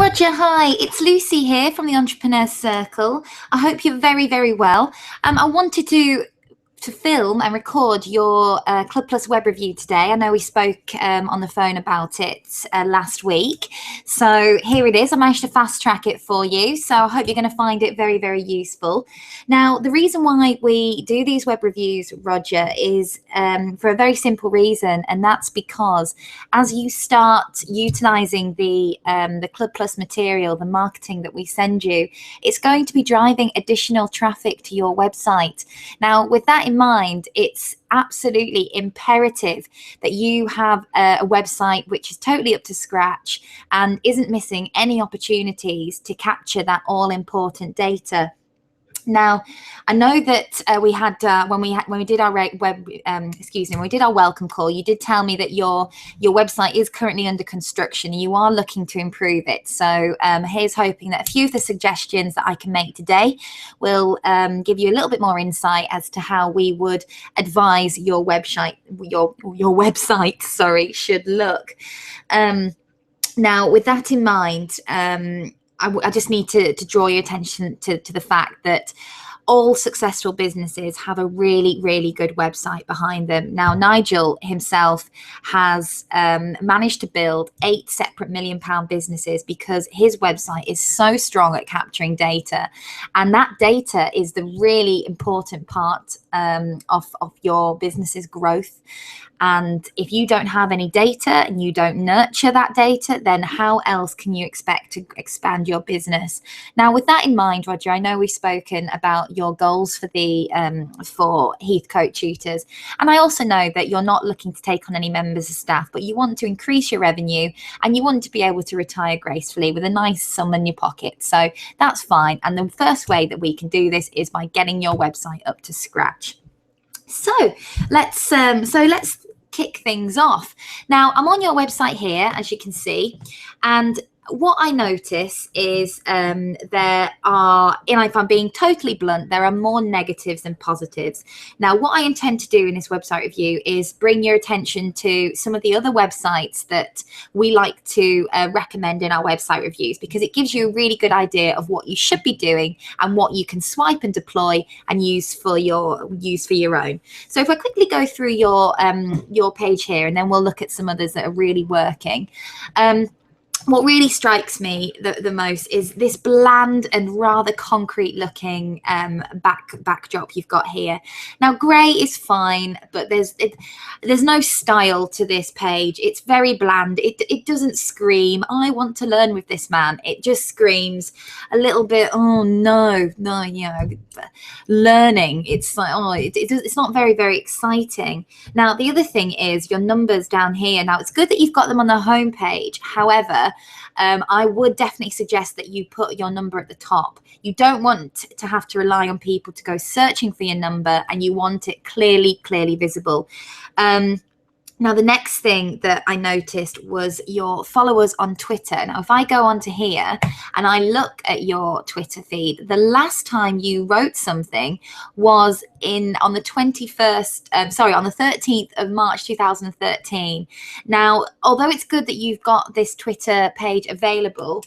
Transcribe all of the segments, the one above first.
Roger, hi, it's Lucy here from the Entrepreneur Circle. I hope you're very, very well. I wanted to film and record your Club Plus web review today. I know we spoke on the phone about it last week. So here it is. I managed to fast track it for you. So I hope you're going to find it very, very useful. Now, the reason why we do these web reviews, Roger, is for a very simple reason. And that's because as you start utilizing the Club Plus material, the marketing that we send you, it's going to be driving additional traffic to your website. Now, with that in mind, it's absolutely imperative that you have a website which is totally up to scratch and isn't missing any opportunities to capture that all-important data. Now, I know that we had when we did our when we did our welcome call, you did tell me that your website is currently under construction. You are looking to improve it. So here's hoping that a few of the suggestions that I can make today will give you a little bit more insight as to how we would advise your website should look. Now, with that in mind, I just need to draw your attention to the fact that all successful businesses have a really, really good website behind them. Now, Nigel himself has managed to build 8 separate £1 million businesses because his website is so strong at capturing data. And that data is the really important part of your business's growth. And if you don't have any data and you don't nurture that data, then how else can you expect to expand your business? Now, with that in mind, Roger, I know we've spoken about your goals for the for Heathcote Tutors, and I also know that you're not looking to take on any members of staff, but you want to increase your revenue and you want to be able to retire gracefully with a nice sum in your pocket. So that's fine. And the first way that we can do this is by getting your website up to scratch. So let's kick things off. Now, I'm on your website here, as you can see, and what I notice is there are, and if I'm being totally blunt, there are more negatives than positives. Now, what I intend to do in this website review is bring your attention to some of the other websites that we like to recommend in our website reviews, because it gives you a really good idea of what you should be doing and what you can swipe and deploy and use for your own. So if I quickly go through your page here, and then we'll look at some others that are really working. What really strikes me the most is this bland and rather concrete looking backdrop you've got here. Now, grey is fine, but there's no style to this page. It's very bland. It doesn't scream, I want to learn with this man. It just screams a little bit, oh no, learning. It's like, oh, it's not very, very exciting. Now, the other thing is your numbers down here. Now, it's good that you've got them on the home page. However, I would definitely suggest that you put your number at the top. You don't want to have to rely on people to go searching for your number, and you want it clearly visible. Now, the next thing that I noticed was your followers on Twitter. Now, if I go onto here and I look at your Twitter feed, the last time you wrote something was on the 13th of March 2013. Now, although it's good that you've got this Twitter page available,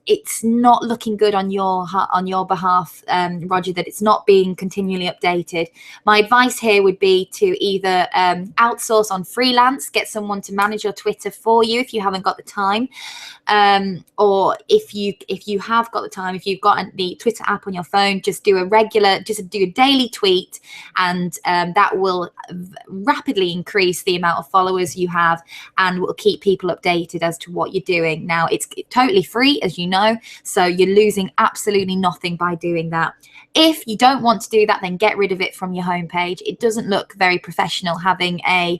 it's not looking good on your behalf, Roger, that it's not being continually updated. My advice here would be to either outsource on freelance, get someone to manage your Twitter for you if you haven't got the time, or if you have got the time, if you've got the Twitter app on your phone, just do a daily tweet, and that will rapidly increase the amount of followers you have and will keep people updated as to what you're doing. Now, it's totally free, as you know, so you're losing absolutely nothing by doing that. If you don't want to do that, then get rid of it from your homepage. It doesn't look very professional having a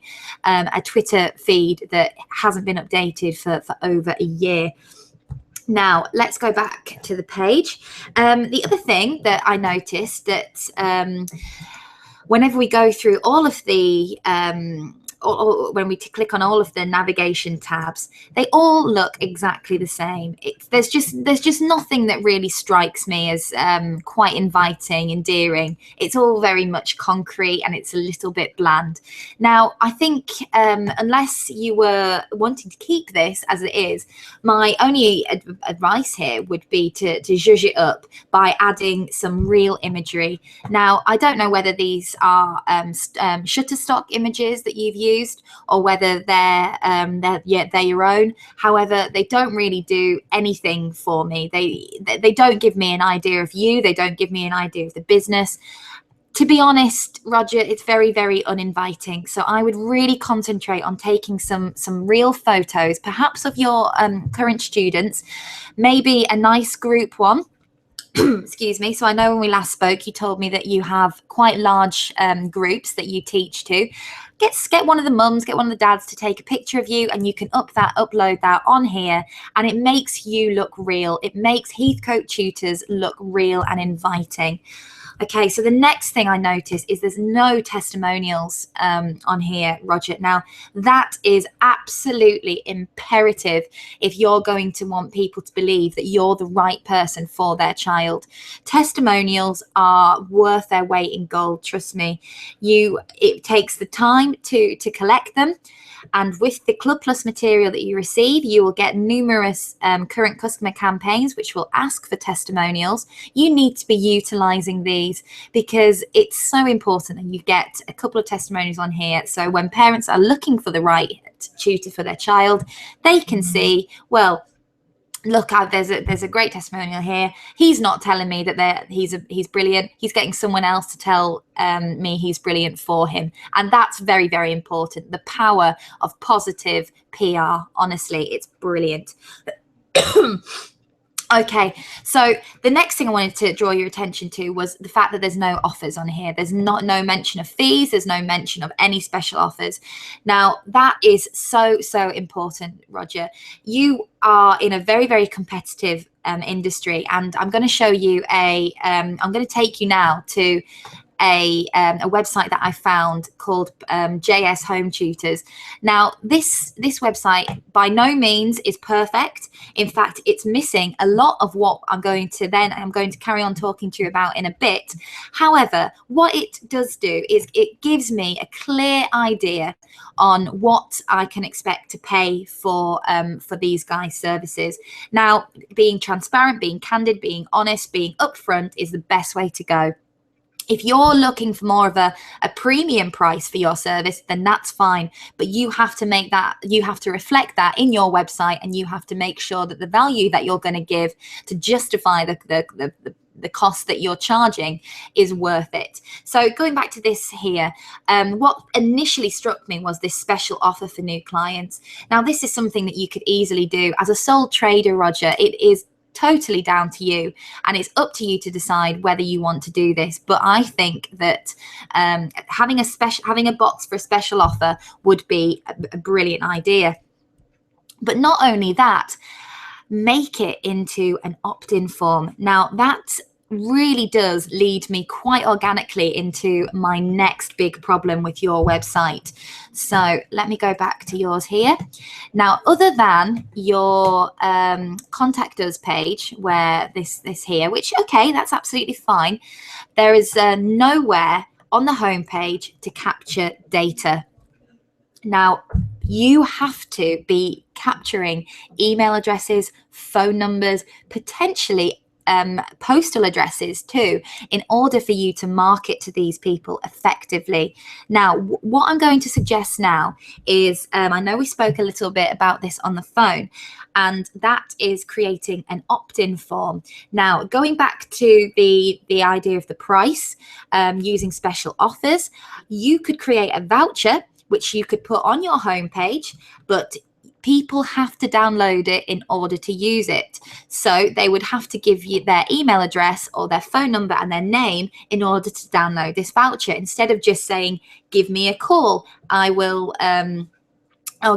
Twitter feed that hasn't been updated for over a year. Now, let's go back to the page. The other thing that I noticed that whenever we go through all of the when we click on all of the navigation tabs, they all look exactly the same. There's just nothing that really strikes me as quite inviting, endearing. It's all very much concrete and it's a little bit bland. Now, I think unless you were wanting to keep this as it is, my only advice here would be to zhuzh it up by adding some real imagery. Now, I don't know whether these are Shutterstock images that you've used or whether they're your own. However, they don't really do anything for me. They don't give me an idea of you. They don't give me an idea of the business. To be honest, Roger, it's very, very uninviting. So I would really concentrate on taking some real photos, perhaps of your current students, maybe a nice group one. Excuse me. So I know when we last spoke, you told me that you have quite large groups that you teach to. Get one of the mums, get one of the dads to take a picture of you, and you can upload that on here, and it makes you look real. It makes Heathcote Tutors look real and inviting. Okay, so the next thing I notice is there's no testimonials on here, Roger. Now, that is absolutely imperative if you're going to want people to believe that you're the right person for their child. Testimonials are worth their weight in gold, trust me. It takes the time to collect them. And with the Club Plus material that you receive, you will get numerous current customer campaigns which will ask for testimonials. You need to be utilizing these because it's so important that you get a couple of testimonials on here. So when parents are looking for the right tutor for their child, they can see, well, look, there's a great testimonial here. He's not telling me that he's brilliant. He's getting someone else to tell me he's brilliant for him. And that's very, very important. The power of positive PR. Honestly, it's brilliant. Okay, so the next thing I wanted to draw your attention to was the fact that there's no offers on here. There's no mention of fees. There's no mention of any special offers. Now, that is so, so important, Roger. You are in a very, very competitive industry, and I'm going to show you I'm going to take you now to a website that I found called JS Home Tutors. Now, this website by no means is perfect. In fact, it's missing a lot of what I'm going to carry on talking to you about in a bit. However, what it does do is it gives me a clear idea on what I can expect to pay for these guys' services. Now, being transparent, being candid, being honest, being upfront is the best way to go. If you're looking for more of a premium price for your service, then that's fine. But you have to reflect that in your website, and you have to make sure that the value that you're going to give to justify the cost that you're charging is worth it. So going back to this here, what initially struck me was this special offer for new clients. Now, this is something that you could easily do as a sole trader, Roger. It is totally down to you, and it's up to you to decide whether you want to do this. But I think that having a box for a special offer would be a brilliant idea. But not only that, make it into an opt-in form. Now, that really does lead me quite organically into my next big problem with your website. So let me go back to yours here. Now, other than your contact us page, where this here, which, okay, that's absolutely fine, there is nowhere on the homepage to capture data. Now, you have to be capturing email addresses, phone numbers, potentially postal addresses too, in order for you to market to these people effectively. Now, what I'm going to suggest now is, I know we spoke a little bit about this on the phone, and that is creating an opt-in form. Now, going back to the idea of the price, using special offers, you could create a voucher which you could put on your homepage, but people have to download it in order to use it. So they would have to give you their email address or their phone number and their name in order to download this voucher, instead of just saying, give me a call. I will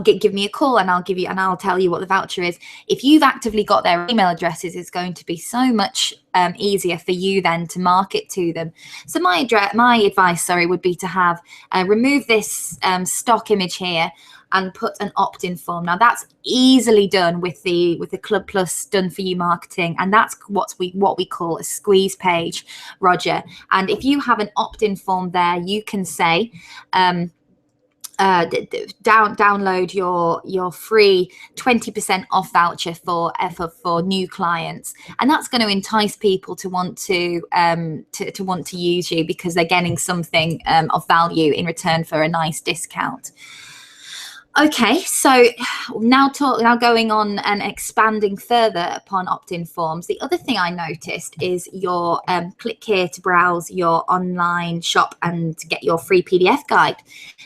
give me a call and I'll tell you what the voucher is. If you've actively got their email addresses, it's going to be so much easier for you then to market to them. So my advice, would be to have remove this stock image here and put an opt-in form. Now that's easily done with the Club Plus done for you marketing, and that's what we call a squeeze page, Roger. And if you have an opt-in form there, you can say download your free 20% off voucher for new clients, and that's going to entice people to want to use you because they're getting something of value in return for a nice discount. Okay, so now going on and expanding further upon opt-in forms. The other thing I noticed is your click here to browse your online shop and get your free PDF guide.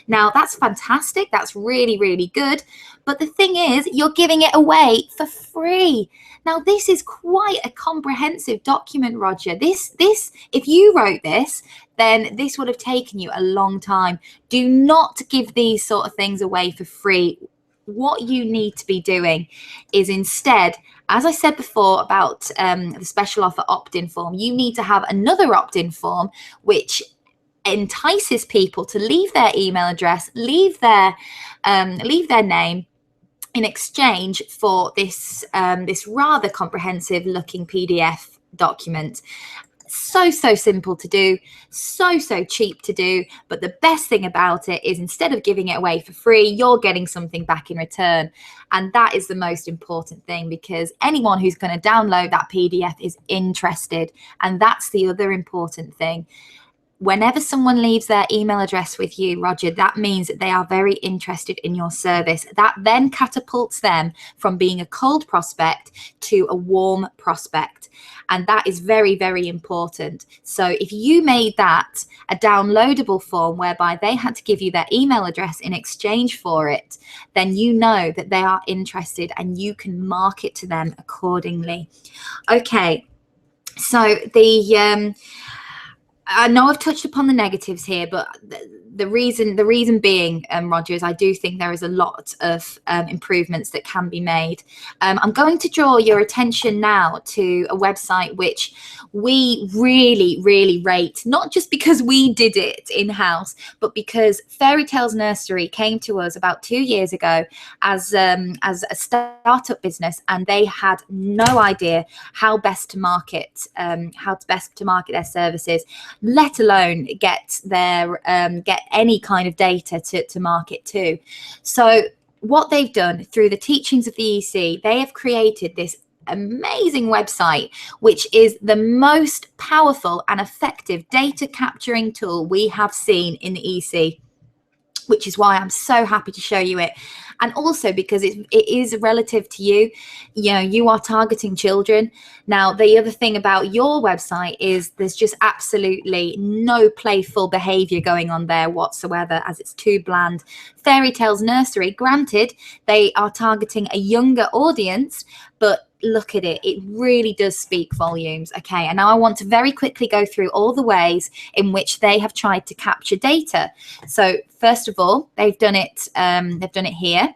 Now that's fantastic. That's really, really good. But the thing is, you're giving it away for free. Now this is quite a comprehensive document, Roger. This if you wrote this, then this would have taken you a long time. Do not give these sort of things away for free. What you need to be doing is instead, as I said before about the special offer opt-in form, you need to have another opt-in form which entices people to leave their email address, leave their name in exchange for this rather comprehensive looking PDF document. So simple to do, so cheap to do, but the best thing about it is instead of giving it away for free, you're getting something back in return. And that is the most important thing, because anyone who's going to download that PDF is interested. And that's the other important thing. Whenever someone leaves their email address with you, Roger, that means that they are very interested in your service. That then catapults them from being a cold prospect to a warm prospect. And that is very, very important. So if you made that a downloadable form whereby they had to give you their email address in exchange for it, then you know that they are interested and you can market to them accordingly. Okay, so I know I've touched upon the negatives here, but the reason being, Roger, is I do think there is a lot of improvements that can be made. I'm going to draw your attention now to a website which we really, really rate, not just because we did it in-house, but because Fairy Tales Nursery came to us about 2 years ago as a startup business, and they had no idea how best to market their services, let alone get any kind of data to market to. So what they've done through the teachings of the EC, they have created this amazing website, which is the most powerful and effective data capturing tool we have seen in the EC, which is why I'm so happy to show you it. And also because it is relative to you. You know, you are targeting children. Now, the other thing about your website is there's just absolutely no playful behavior going on there whatsoever, as it's too bland. Fairy Tales Nursery, granted, they are targeting a younger audience, but look at it, it really does speak volumes. Okay, and now I want to very quickly go through all the ways in which they have tried to capture data. So first of all, they've done it here.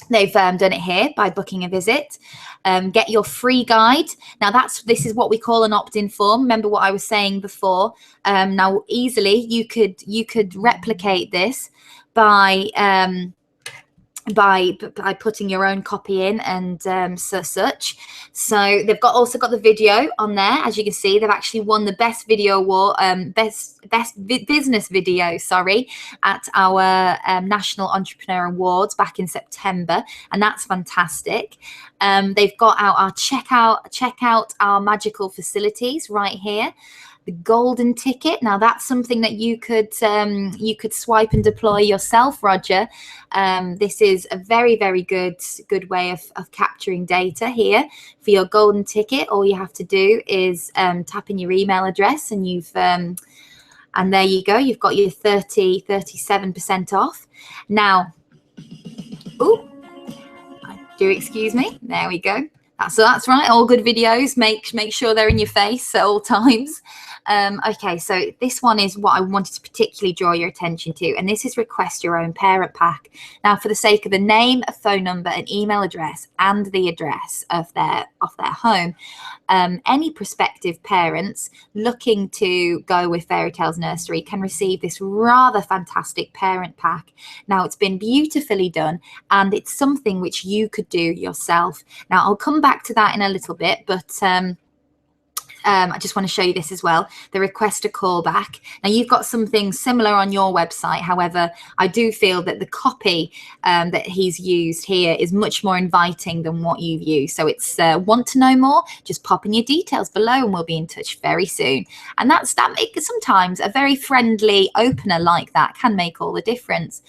They've done it here by booking a visit. Get your free guide. Now this is what we call an opt-in form. Remember what I was saying before. Now easily you could replicate this by putting your own copy in and such. So they've also got the video on there. As you can see, they've actually won the best video award, best business video, at our National Entrepreneur Awards back in September, and that's fantastic. They've got out our check out our magical facilities right here. The golden ticket. Now that's something that you could swipe and deploy yourself, Roger. This is a very, very good way of capturing data here. For your golden ticket, all you have to do is tap in your email address, and and there you go. You've got your 37% off. Now, do excuse me. There we go. So that's right. All good videos make sure they're in your face at all times. Okay, so this one is what I wanted to particularly draw your attention to, and this is request your own parent pack. Now, for the sake of a name, a phone number, an email address, and the address of their home, any prospective parents looking to go with Fairy Tales Nursery can receive this rather fantastic parent pack. Now, it's been beautifully done, and it's something which you could do yourself. Now, I'll come back to that in a little bit, but I just want to show you this as well, the request a call back. Now, you've got something similar on your website. However, I do feel that the copy that he's used here is much more inviting than what you've used. So it's want to know more, just pop in your details below and we'll be in touch very soon. And that makes sometimes a very friendly opener like that can make all the difference.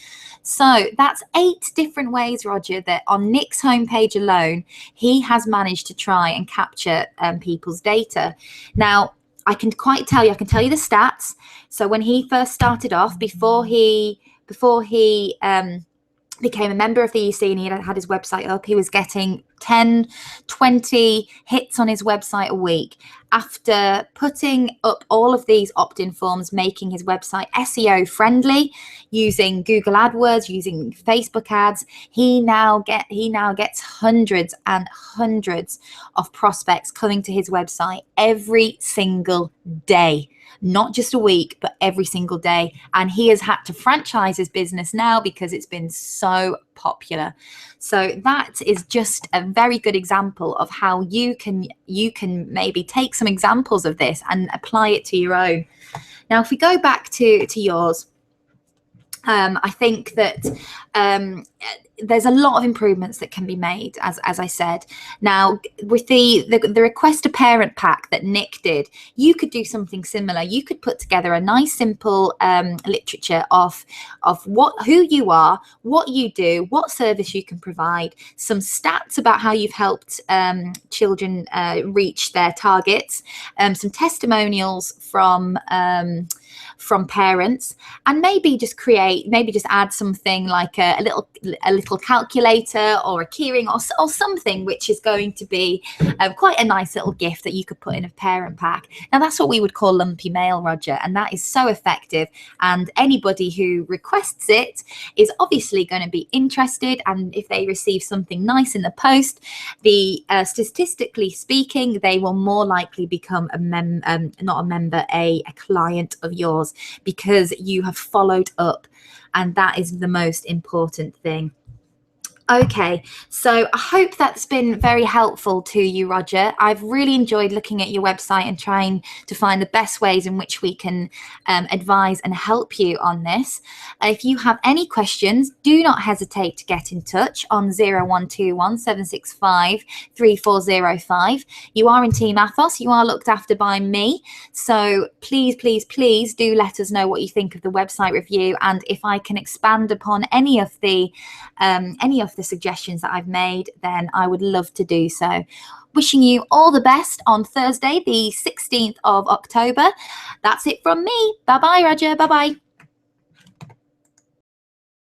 So that's 8 different ways, Roger, that on Nick's homepage alone, he has managed to try and capture people's data. Now, I can tell you the stats. So when he first started off, before he became a member of the EC and he had his website up, he was getting 10, 20 hits on his website a week. After putting up all of these opt-in forms, making his website SEO friendly, using Google AdWords, using Facebook ads, he now gets hundreds and hundreds of prospects coming to his website every single day. Not just a week, but every single day. And he has had to franchise his business now because it's been so popular. So that is just a very good example of how you can maybe take some examples of this and apply it to your own. Now, if we go back to yours, I think that there's a lot of improvements that can be made, as I said. Now, with the request a parent pack that Nick did, you could do something similar. You could put together a nice, simple literature of who you are, what you do, what service you can provide, some stats about how you've helped children reach their targets, some testimonials from parents, and maybe just add something like a little calculator or a keyring or something which is going to be quite a nice little gift that you could put in a parent pack. Now, that's what we would call lumpy mail, Roger, and that is so effective, and anybody who requests it is obviously going to be interested, and if they receive something nice in the post, statistically speaking, they will more likely become a client of yours, because you have followed up, and that is the most important thing. Okay, so I hope that's been very helpful to you, Roger. I've really enjoyed looking at your website and trying to find the best ways in which we can advise and help you on this. If you have any questions, do not hesitate to get in touch on 0121 765 3405. You are in Team Athos. You are looked after by me. So please, please, please do let us know what you think of the website review, and if I can expand upon any of the suggestions that I've made, then I would love to do so. Wishing you all the best on Thursday, the 16th of October. That's it from me. Bye-bye, Roger. Bye-bye.